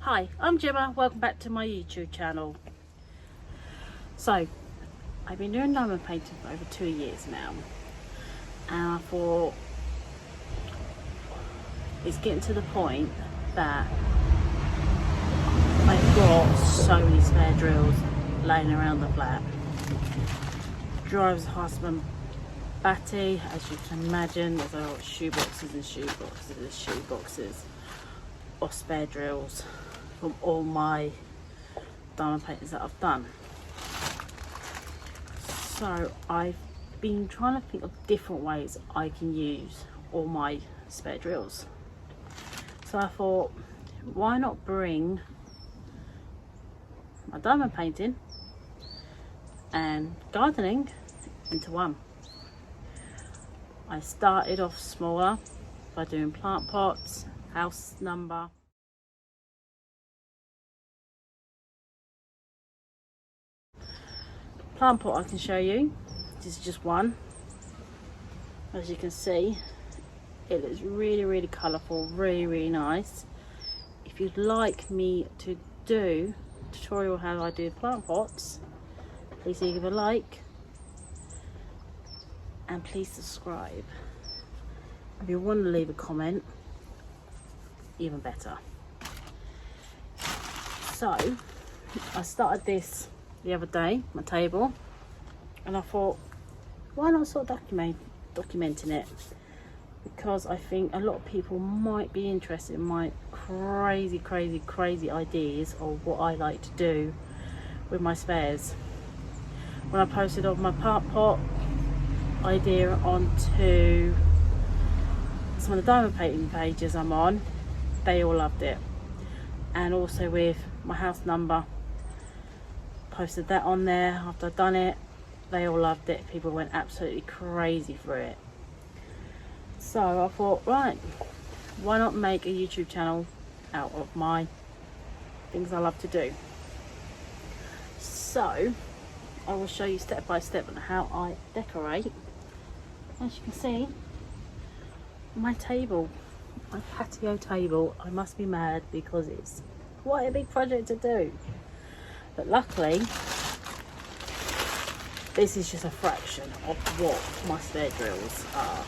Hi, I'm Gemma. Welcome back to my YouTube channel. So, I've been doing diamond painting for over 2 years now, and I thought it's getting to the point that I've got so many spare drills laying around the flat. Drives husband batty, as you can imagine. There's a lot of shoe boxes and shoe boxes and shoe boxes of spare drills from all my diamond paintings that I've done. So I've been trying to think of different ways I can use all my spare drills. So I thought, why not bring my diamond painting and gardening into one. I started off smaller by doing plant pots, house number. Plant pot I can show you. This is just one. As you can see, it looks really colourful, really nice. If you'd like me to do a tutorial how I do plant pots, please give a like and please subscribe. If you want to leave a comment, even better. So I started this the other day, my table, and I thought, why not sort of documenting it, because I think a lot of people might be interested in my crazy ideas of what I like to do with my spares. When I posted on my plant pot idea onto some of the diamond painting pages I'm on, they all loved it. And also with my house number, posted that on there after I'd done it, they all loved it. People went absolutely crazy for it. So I thought, right, why not make a YouTube channel out of my things I love to do. So I will show you step by step on how I decorate. As you can see, my table, my patio table, I must be mad because it's quite a big project to do. But luckily, this is just a fraction of what my spare drills are.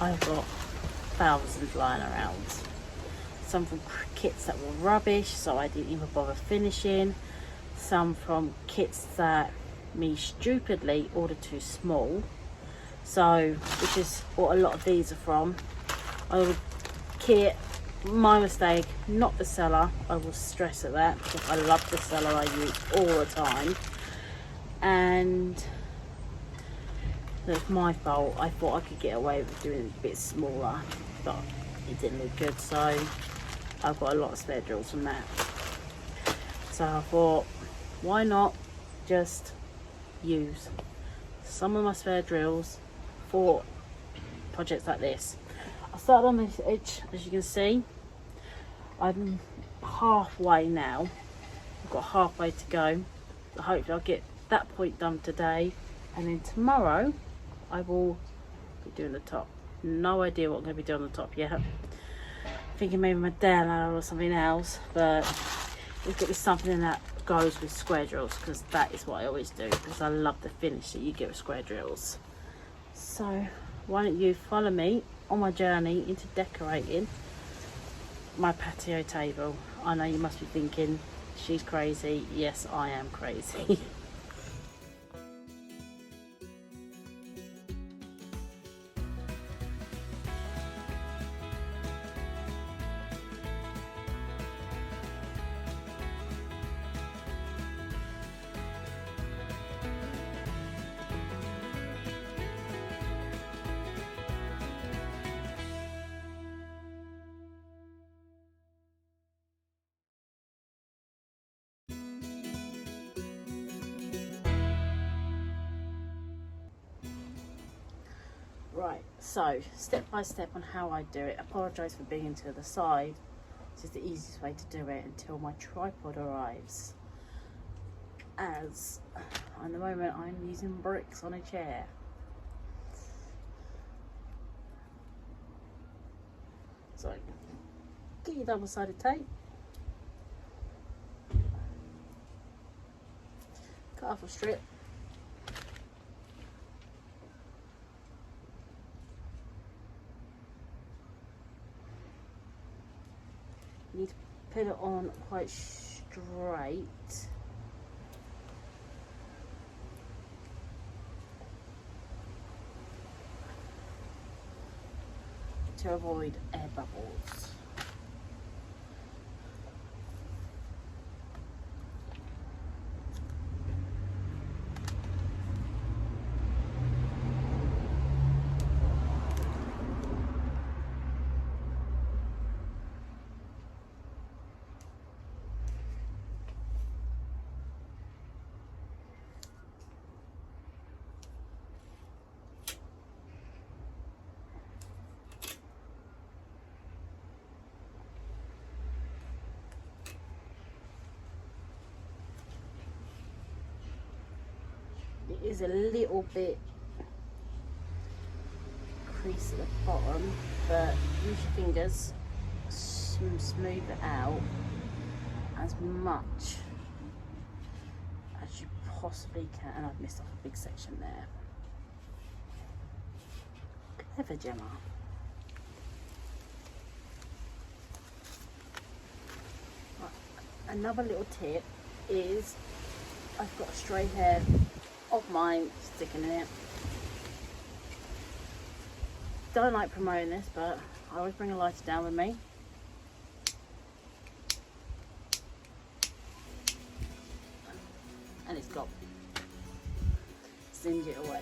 I've got thousands lying around. Some from kits that were rubbish, so I didn't even bother finishing. Some from kits that me stupidly ordered too small. So, which is what a lot of these are from. I ordered kit, my mistake, not the seller. I will stress at that because I love the seller I use all the time. And it's my fault. I thought I could get away with doing it a bit smaller, but it didn't look good, so I've got a lot of spare drills from that. So I thought, why not just use some of my spare drills for projects like this. I started on this edge, as you can see. I'm halfway now. I've got halfway to go. Hopefully I'll get that point done today, and then tomorrow I will be doing the top. No idea what I'm going to be doing on the top yet. Thinking maybe Medela or something else, but it's got to be something that goes with square drills, because that is what I always do, because I love the finish that you get with square drills. So why don't you follow me on my journey into decorating my patio table. I know you must be thinking, she's crazy. Yes, I am crazy. Right, so step by step on how I do it. Apologise for being to the side. This is the easiest way to do it until my tripod arrives. As at the moment I'm using bricks on a chair. So get your double-sided tape cut off a strip. You need to put it on quite straight. To avoid air bubbles. It is a little bit crease at the bottom, but use your fingers, smooth it out as much as you possibly can. And I've missed off a big section there. Clever, Gemma. Right. Another little tip is I've got a stray hair of mine sticking in it. Don't like promoting this, but I always bring a lighter down with me. And it's got singe it away.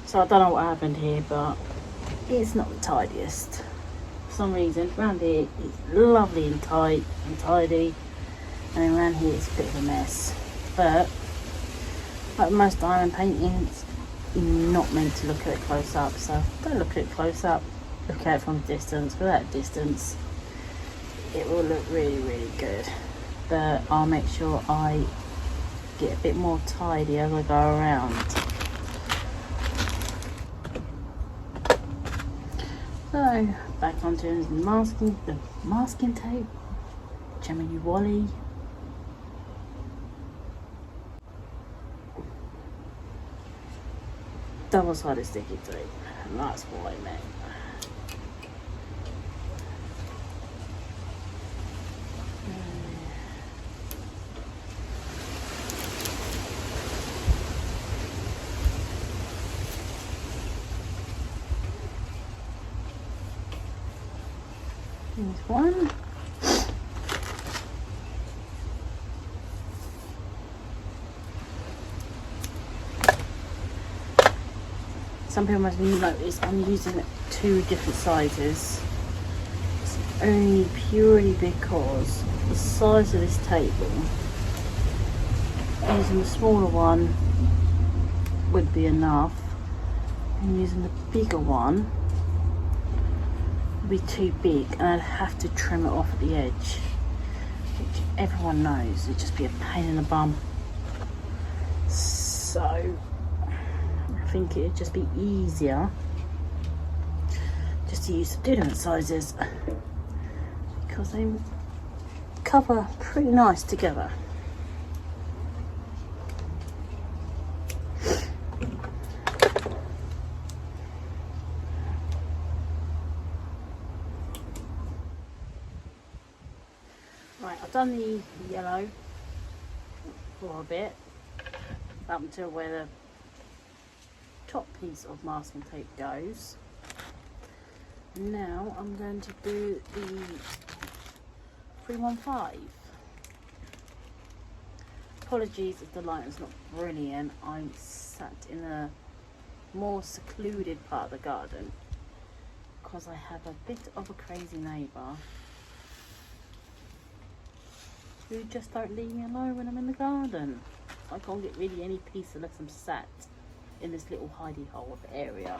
So I don't know what happened here, but it's not the tidiest. For some reason, around here it's lovely and tight and tidy, and around here it's a bit of a mess. But like most diamond paintings, you're not meant to look at it close up, so don't look at it close up. Look at it from a distance. Without a distance, it will look really, really good. But I'll make sure I get a bit more tidy as I go around. So back onto the masking tape, Gemini Wally. Double-sided sticky tape, and that's what I meant. Here's one. Some people must notice I'm using 2 different sizes. It's only purely because the size of this table, using the smaller one would be enough, and using the bigger one be too big, and I'd have to trim it off at the edge, which everyone knows it'd just be a pain in the bum. So I think it'd just be easier just to use 2 different sizes because they cover pretty nice together. Right, I've done the yellow for a bit, up until where the top piece of masking tape goes. Now I'm going to do the 315. Apologies if the lighting's not brilliant. I'm sat in a more secluded part of the garden because I have a bit of a crazy neighbour who just don't leave me alone when I'm in the garden. I can't get really any peace unless I'm sat in this little hidey hole of area.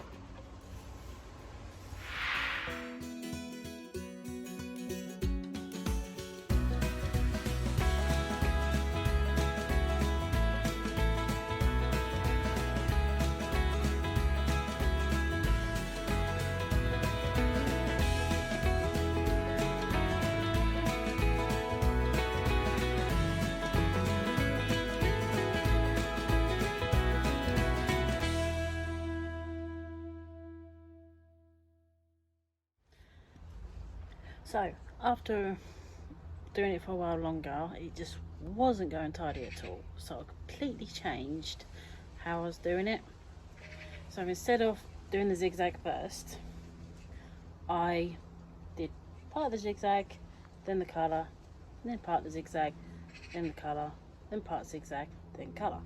So after doing it for a while longer, it just wasn't going tidy at all. So I completely changed how I was doing it. So instead of doing the zigzag first, I did part of the zigzag, then the colour, then part of the zigzag, then the colour, then part zigzag, then colour,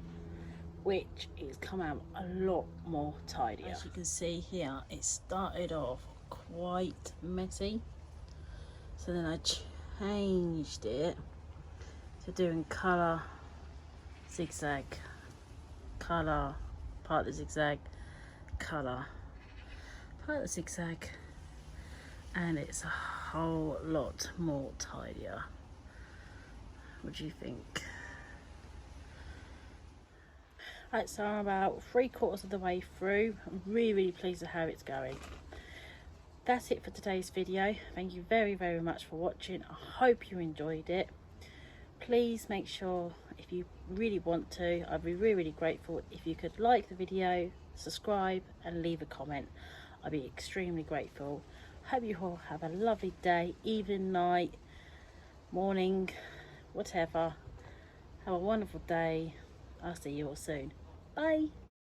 which is come out a lot more tidier. As you can see here, it started off quite messy, so then I changed it to doing colour, zigzag, colour, part of the zigzag, colour, part of the zigzag, and it's a whole lot more tidier. What do you think? Right, so I'm about 3/4 of the way through. I'm really pleased with how it's going. That's it for today's video. Thank you very much for watching. I hope you enjoyed it. Please make sure, if you really want to, I'd be really grateful if you could like the video, subscribe and leave a comment. I'd be extremely grateful. Hope you all have a lovely day, evening, night, morning, whatever. Have a wonderful day. I'll see you all soon. Bye.